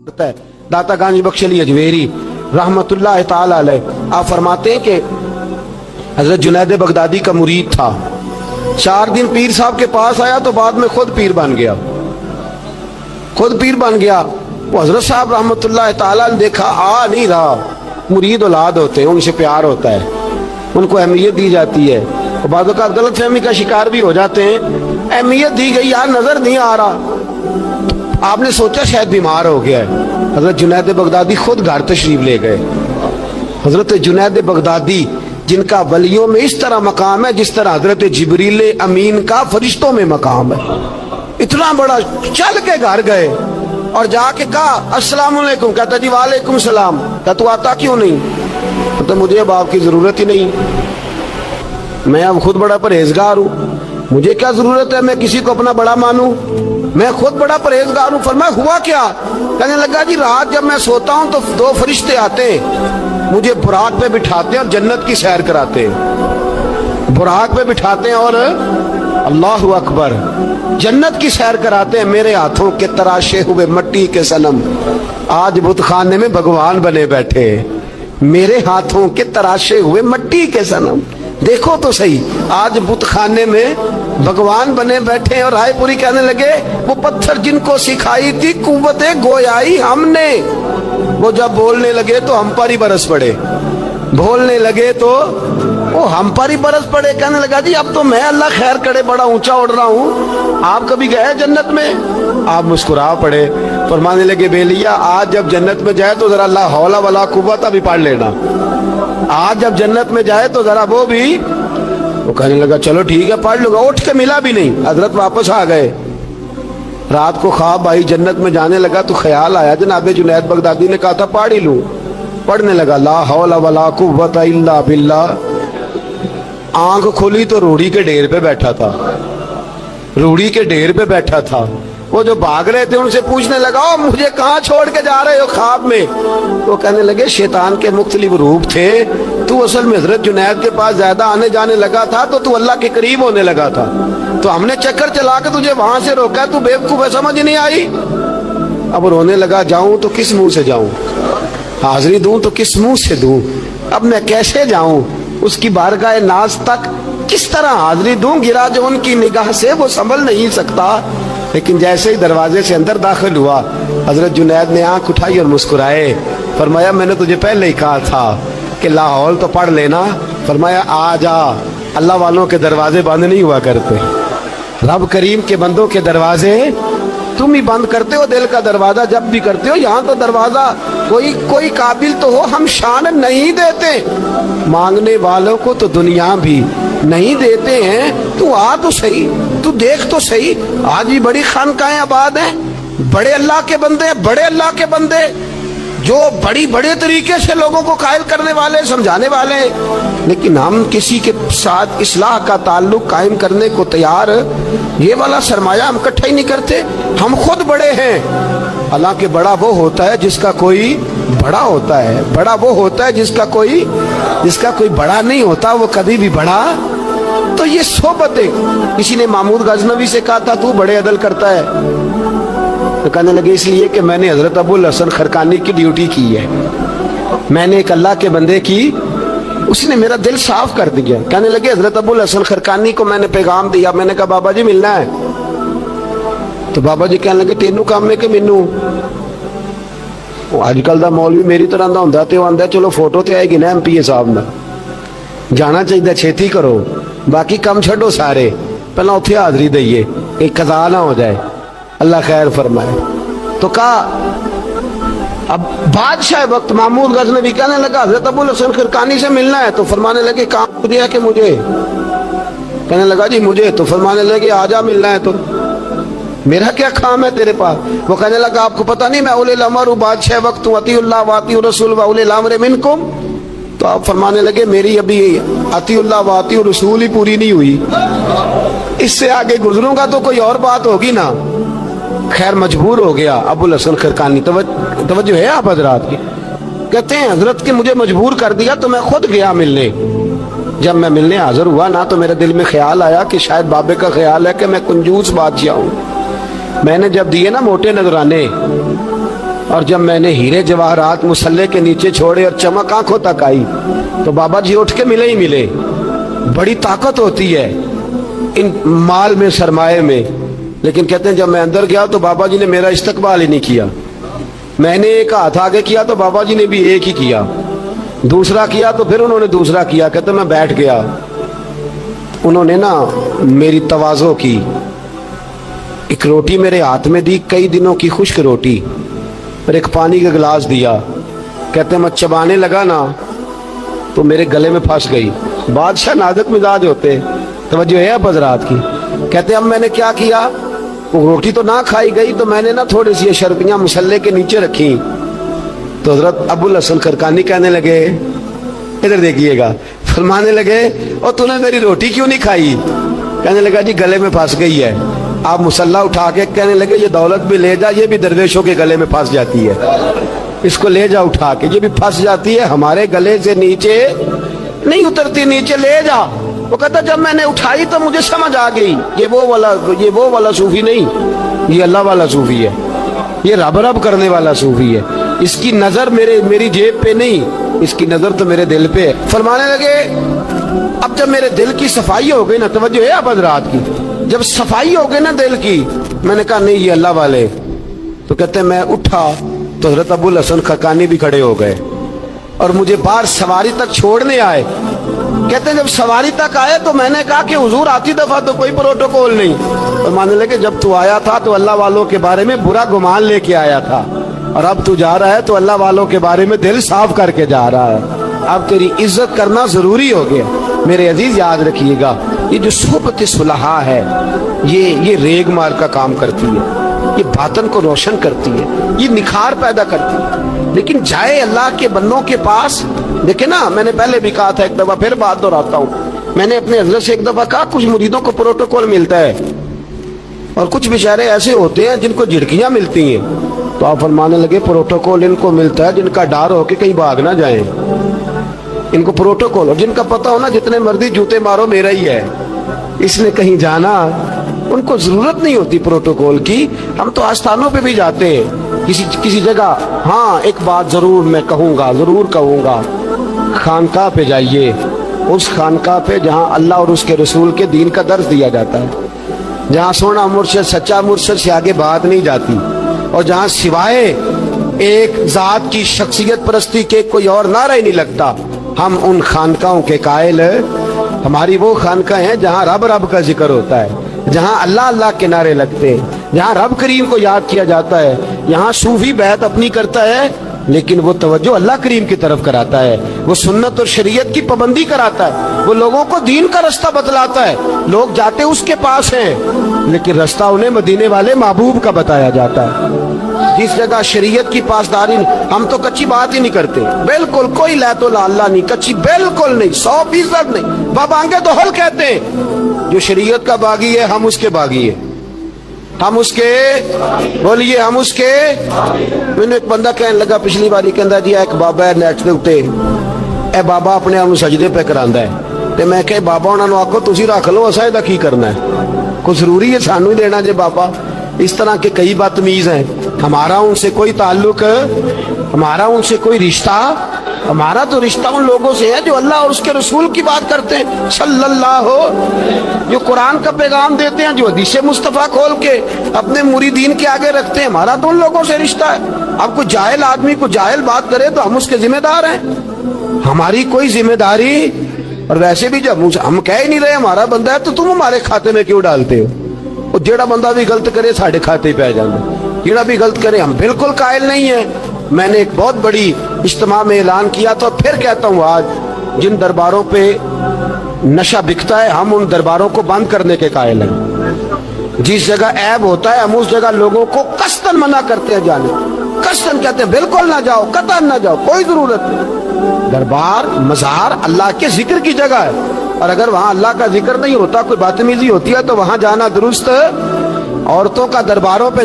ہے داتا گانج بخش علی اجویری رحمت اللہ تعالی علیہ، آپ فرماتے ہیں کہ حضرت جنید بغدادی کا مرید تھا، 4 دن پیر صاحب کے پاس آیا تو بعد میں خود پیر بن گیا، خود پیر بن گیا۔ وہ حضرت صاحب رحمت اللہ تعالی نے دیکھا آ نہیں رہا، مرید اولاد ہوتے ہیں، ان سے پیار ہوتا ہے، ان کو اہمیت دی جاتی ہے، اور بعض اوقات غلط فہمی کا شکار بھی ہو جاتے ہیں، اہمیت دی گئی یار نظر نہیں آ رہا، آپ نے سوچا شاید بیمار ہو گیا ہے۔ حضرت جنید بغدادی خود گھر تشریف لے گئے۔ حضرت جنید بغدادی جن کا ولیوں میں اس طرح مقام ہے جس طرح حضرت جبریل امین کا فرشتوں میں مقام ہے، اتنا بڑا، چل کے گھر گئے اور جا کے کہا السلام علیکم، کہتا جی وعلیکم السلام، کہتا تو آتا کیوں نہیں؟ کہتا مجھے اب آپ کی ضرورت ہی نہیں، میں اب خود بڑا پرہیزگار ہوں، مجھے کیا ضرورت ہے میں کسی کو اپنا بڑا مانوں، میں خود بڑا پرہیزگار ہوں۔ فرمایا ہوا کیا؟ کہنے لگا جی رات جب میں سوتا ہوں تو 2 فرشتے آتے ہیں، مجھے براق پہ بٹھاتے ہیں اور جنت کی سیر کراتے ہیں، براق پہ بٹھاتے ہیں اور اللہ اکبر جنت کی سیر کراتے ہیں۔ میرے ہاتھوں کے تراشے ہوئے مٹی کے صنم آج بت خانے میں بھگوان بنے بیٹھے، میرے ہاتھوں کے تراشے ہوئے مٹی کے صنم، دیکھو تو صحیح آج بت خانے میں بھگوان بنے بیٹھے، اور رائے پوری کہنے لگے وہ پتھر جن کو سکھائی تھی قوت گویائی ہم نے، وہ جب بولنے لگے تو ہم پر ہی برس پڑے، بولنے لگے تو وہ ہم پر ہی برس پڑے۔ کہنے لگا جی اب تو میں اللہ خیر کرے بڑا اونچا اڑ رہا ہوں، آپ کبھی گئے جنت میں؟ آپ مسکرا پڑے، فرمانے لگے بیلیا آج جب جنت میں جائے تو ذرا لا حول ولا قوت بھی پڑھ لینا، آج جب جنت میں جائے تو ذرا وہ بھی۔ وہ کہنے لگا چلو ٹھیک ہے پڑھ لوں گا، اٹھ کے ملا بھی نہیں، حضرت واپس آ گئے۔ رات کو خواب آئی، جنت میں جانے لگا تو خیال آیا جناب جنید بغدادی نے کہا تھا پڑھ ہی لوں، پڑھنے لگا لا حول ولا قوت الا باللہ، آنکھ کھولی تو روڑی کے ڈھیر پہ بیٹھا تھا، روڑی کے ڈھیر پہ بیٹھا تھا۔ وہ جو بھاگ رہے تھے ان سے پوچھنے لگا مجھے کہاں چھوڑ کے جا رہے ہو خواب میں؟ تو کہنے لگے شیطان کے مختلف روپ تھے، تو اصل میں حضرت جنید کے پاس زیادہ آنے جانے لگا تھا تو اللہ کے قریب ہونے لگا تھا، تو ہم نے چکر چلا کے تجھے وہاں سے روکا، تو بیوقوف ہے سمجھ نہیں آئی۔ اب رونے لگا جاؤں تو کس منہ سے جاؤں، حاضری دوں تو کس منہ سے دوں، اب میں کیسے جاؤں اس کی بارگاہ ناز تک، کس طرح حاضری دوں، گرا جو ان کی نگاہ سے وہ سنبھل نہیں سکتا۔ لیکن جیسے ہی دروازے سے اندر داخل ہوا حضرت جنید نے آنکھ اٹھائی اور مسکرائے، فرمایا میں نے تجھے پہلے ہی کہا تھا کہ لاہور تو پڑھ لینا، فرمایا آ جا، اللہ والوں کے دروازے بند نہیں ہوا کرتے، رب کریم کے بندوں کے دروازے تم ہی بند کرتے ہو، دل کا دروازہ جب بھی کرتے ہو، یہاں تو دروازہ کوئی قابل تو ہو، ہم شان نہیں دیتے، مانگنے والوں کو تو دنیا بھی نہیں دیتے ہیں، تو آ تو صحیح، تو دیکھ تو صحیح، آج بھی بڑی خانقاہیں آباد ہیں، بڑے اللہ کے بندے، بڑے اللہ کے بندے جو بڑے طریقے سے لوگوں کو قائل کرنے والے، سمجھانے والے، لیکن ہم کسی کے ساتھ اصلاح کا تعلق قائم کرنے کو تیار، یہ والا سرمایہ ہم اکٹھا ہی نہیں کرتے، ہم خود بڑے ہیں۔ حالانکہ بڑا وہ ہوتا ہے جس کا کوئی بڑا ہوتا ہے، بڑا وہ ہوتا ہے جس کا کوئی بڑا نہیں ہوتا، وہ کبھی بھی بڑا۔ تو یہ صحبتیں، کسی نے محمود غزنوی سے کہا تھا تو بڑے عدل کرتا ہے، تو کہنے لگے اس لیے کہ میں نے حضرت ابو الحسن خرقانی کی ڈیوٹی کی ہے، میں نے ایک اللہ کے بندے کی، اس نے میرا دل صاف کر دیا۔ کہنے لگے حضرت ابو الحسن خرقانی کو میں نے پیغام دیا، میں نے کہا بابا جی ملنا ہے، تو بابا جی کہنے لگے تینوں کام میں کہ مینوں اج کل دا مولوی میری طرح دا ہوندا تے وہ آندا چلو فوٹو تے آئے گی نا MP صاحب نال، جانا چاہیے چھیتی کرو، باقی کام چھڈو سارے، پہلا اتھے حاضری دئیے کہ قضا نہ ہو جائے، اللہ خیر فرمائے۔ تو کہا اب بادشاہ وقت محمود غزنوی کہنے لگا حضرت ابو الحسن خرقانی سے ملنا ہے، تو فرمانے لگے کام مجھے ہے کہ مجھے؟ کہنے لگا جی مجھے، تو فرمانے لگے آجا ملنا ہے تو میرا کیا کام ہے تیرے پاس؟ وہ کہنے لگا آپ کو پتہ نہیں میں اولی الامر ہوں، بادشاہ وقت ہوں، اطیع اللہ واطیع الرسول واولی الامر منکم۔ تو آپ فرمانے لگے میری ابھی اطیع اللہ واطیع الرسول ہی پوری نہیں ہوئی، اس سے آگے گزروں گا تو کوئی اور بات ہوگی نا۔ خیر مجبور ہو گیا ابو الحسن خرقانی، توجہ ہے آپ حضرات کی، کہتے ہیں حضرت کے مجھے مجبور کر دیا تو میں خود گیا ملنے۔ جب میں ملنے حاضر ہوا نا تو میرے دل میں خیال آیا کہ شاید بابے کا خیال ہے کہ میں کنجوس بادشاہ ہوں، میں نے جب دیے نا موٹے نذرانے اور جب میں نے ہیرے جواہرات مصلے کے نیچے چھوڑے اور چمک آنکھوں تک آئی تو بابا جی اٹھ کے ملے ہی ملے. بڑی طاقت ہوتی ہے ان مال میں، سرمایے میں. لیکن کہتے ہیں جب میں اندر گیا تو بابا جی نے میرا استقبال ہی نہیں کیا. میں نے ایک ہاتھ آگے کیا تو بابا جی نے بھی ایک ہی کیا، دوسرا کیا تو پھر انہوں نے دوسرا کیا. کہتے میں بیٹھ گیا. انہوں نے نا میری تواضع کی، ایک روٹی میرے ہاتھ میں دی، کئی دنوں کی خشک روٹی، اور ایک پانی کا گلاس دیا. کہتے میں چبانے لگا نا تو میرے گلے میں پھنس گئی. بادشاہ نازک مزاج ہوتے، توجہ ہے اب حضرات کی. کہتے اب میں نے کیا کیا، وہ روٹی تو نہ کھائی گئی تو میں نے نا تھوڑی سی شربیاں مصلے کے نیچے رکھی. تو حضرت ابو الحسن خرقانی کہنے لگے، ادھر دیکھیے گا، فرمانے لگے اور تو نے میری روٹی کیوں نہیں کھائی؟ کہنے لگا جی گلے میں پھنس گئی ہے. آپ مصلہ اٹھا کے کہنے لگے یہ دولت بھی لے جا، یہ بھی درویشوں کے گلے میں پھنس جاتی ہے، اس کو لے جا اٹھا کے، یہ بھی پھنس جاتی ہے، ہمارے گلے سے نیچے نہیں اترتی، نیچے لے جا. وہ کہتا جب میں نے اٹھائی تو مجھے سمجھ آ گئی یہ وہ والا صوفی نہیں، یہ اللہ والا صوفی ہے، یہ رب رب کرنے والا صوفی ہے. اس کی نظر میری جیب پہ نہیں، اس کی نظر تو میرے دل پہ ہے. فرمانے لگے اب جب میرے دل کی صفائی ہو گئی نا، توجہ ہے اب حضرات کی، جب صفائی ہو گئی نا دل کی، میں نے کہا نہیں یہ اللہ والے. تو کہتے میں اٹھا تو حضرت ابو الحسن خرقانی بھی کھڑے ہو گئے اور مجھے باہر سواری تک چھوڑنے آئے. کہتے ہیں جب سواری تک آئے تو میں نے کہا کہ حضور آتی دفعہ تو کوئی پروٹوکول نہیں. اور ماننے لگے جب تو آیا تھا تو اللہ والوں کے بارے میں برا گمان لے کے آیا تھا، اور اب تو جا رہا ہے تو اللہ والوں کے بارے میں دل صاف کر کے جا رہا ہے. اب تیری عزت کرنا ضروری ہو گیا. میرے عزیز یاد رکھیے گا، یہ جو صحبت صلحاء ہے یہ ریگ مار کا کام کرتی ہے، یہ باطن کو روشن کرتی ہے، یہ نکھار پیدا کرتی ہے. لیکن جائے اللہ کے بندوں کے پاس، دیکھیں نا میں نے پہلے بھی کہا تھا، ایک دفعہ پھر بات دہراتا ہوں، میں نے اپنے حضرت سے ایک دفعہ کہا کچھ مریدوں کو پروٹوکول ملتا ہے اور کچھ بیچارے ایسے ہوتے ہیں جن کو جھڑکیاں ملتی ہیں. تو آپ فرمانے لگے پروٹوکول ان کو ملتا ہے جن کا ڈر ہو کہ کہیں بھاگ نہ جائیں، ان کو پروٹوکول، اور جن کا پتہ ہونا جتنے مرضی جوتے مارو میرا ہی ہے، اس نے کہیں جانا، ان کو ضرورت نہیں ہوتی پروٹوکول کی. ہم تو آستانوں پہ بھی جاتے ہیں کسی جگہ. ہاں ایک بات ضرور میں ضرور کہوں گا، خانقاہ پہ جائیے، اس خانقاہ پہ جہاں اللہ اور اس کے رسول کے دین کا درس دیا جاتا ہے، جہاں سونا مرشد سچا مرشد سے آگے بات نہیں جاتی، اور جہاں سوائے ایک ذات کی شخصیت پرستی کے کوئی اور نعرہ ہی نہیں لگتا. ہم ان خانقاہوں کے قائل ہیں. ہماری وہ خانقاہ ہیں جہاں رب رب کا ذکر ہوتا ہے، جہاں اللہ اللہ کے نعرے لگتے ہیں، جہاں رب کریم کو یاد کیا جاتا ہے. یہاں صوفی بیعت اپنی کرتا ہے لیکن وہ توجہ اللہ کریم کی طرف کراتا ہے، وہ سنت اور شریعت کی پابندی کراتا ہے، وہ لوگوں کو دین کا رستہ بتلاتا ہے. لوگ جاتے اس کے پاس ہیں لیکن رستہ انہیں مدینے والے محبوب کا بتایا جاتا ہے. جس جگہ شریعت کی پاسداری، ہم تو کچی بات ہی نہیں کرتے، بالکل کوئی لا تو لا اللہ نہیں، کچی بالکل نہیں، 100% نہیں. بابانگے تو حل کہتے ہیں، جو شریعت کا باغی ہے ہم اس کے باغی ہیں، ہم اس کے بولیے ہم اس کے. میں نے ایک بندہ کہنے لگا پچھلی باری، کہندا جی ایک بابا ہے نیٹ دے اوتے، اے بابا اپنے آپ سجدے پہ کراندا ہے. تے میں کہ بابا انہاں نوں آکھو تسی رکھ لو، اساں دا کی کرنا ہے، کوئی ضروری ہے سانوں ہی دینا جے بابا. اس طرح کے کئی بدتمیز ہیں. ہمارا ان سے کوئی تعلق، ہمارا ان سے کوئی رشتہ، ہمارا تو رشتہ ان لوگوں سے ہے جو اللہ اور اس کے رسول کی بات کرتے ہیں صلی اللہ ہو، جو قرآن کا پیغام دیتے ہیں، جو حدیث مصطفیٰ کھول کے اپنے مریدین کے آگے رکھتے ہیں. ہمارا تو ان لوگوں سے رشتہ ہے. اب کوئی جاہل آدمی کو جاہل بات کرے تو ہم اس کے ذمہ دار ہیں، ہماری کوئی ذمہ داری. اور ویسے بھی جب ہم کہہ ہی نہیں رہے ہمارا بندہ ہے تو تم ہمارے کھاتے میں کیوں ڈالتے ہو؟ اور جیڑا بندہ بھی غلط کرے ساڑھے کھاتے پہ جانا، جیڑا بھی غلط کرے. ہم بالکل قائل نہیں ہیں. میں نے ایک بہت بڑی اجتماع میں اعلان کیا تھا، پھر کہتا ہوں آج، جن درباروں پہ نشہ بکتا ہے ہم ان درباروں کو بند کرنے کے قائل ہیں. جس جگہ عیب ہوتا ہے ہم اس جگہ لوگوں کو قصداً منع کرتے ہیں جانے، قصداً کہتے ہیں بالکل نہ جاؤ، قطعاً نہ جاؤ، کوئی ضرورت نہیں. دربار مزار اللہ کے ذکر کی جگہ ہے، اور اگر وہاں اللہ کا ذکر نہیں ہوتا، کوئی بدتمیزی ہوتی ہے تو وہاں جانا درست. عورتوں کا درباروں پہ